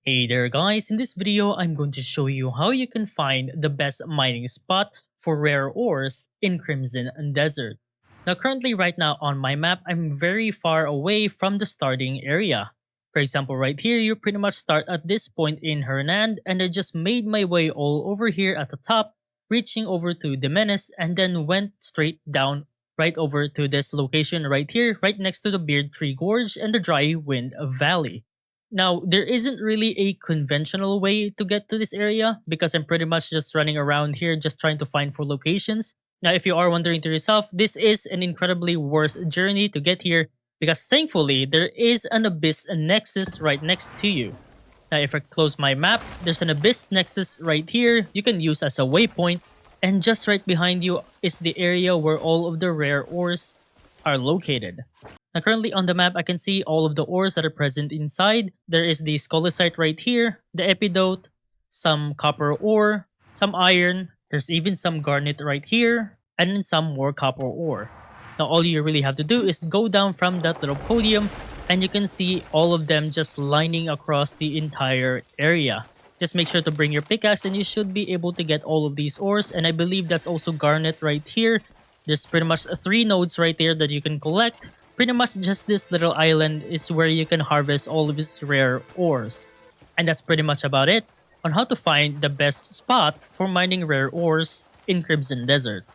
Hey there guys, in this video I'm going to show you how you can find the best mining spot for rare ores in Crimson Desert. Now currently right now on my map, I'm very far away from the starting area. For example, right here you pretty much start at this point in Hernan and I just made my way all over here at the top, reaching over to Demenes and then went straight down right over to this location right here, right next to the Beard Tree Gorge and the Dry Wind Valley. Now, there isn't really a conventional way to get to this area because I'm pretty much just running around here just trying to find for locations. Now, if you are wondering to yourself, this is an incredibly worth journey to get here because thankfully there is an Abyss Nexus right next to you. Now, if I close my map, there's an Abyss Nexus right here you can use as a waypoint, and just right behind you is the area where all of the rare ores are located. Now currently on the map, I can see all of the ores that are present inside. There is the Scolecite right here, the Epidote, some copper ore, some iron, there's even some garnet right here, and then some more copper ore. Now all you really have to do is go down from that little podium and you can see all of them just lining across the entire area. Just make sure to bring your pickaxe and you should be able to get all of these ores, and I believe that's also garnet right here. There's pretty much 3 nodes right there that you can collect. Pretty much just this little island is where you can harvest all of these rare ores. And that's pretty much about it on how to find the best spot for mining rare ores in Crimson Desert.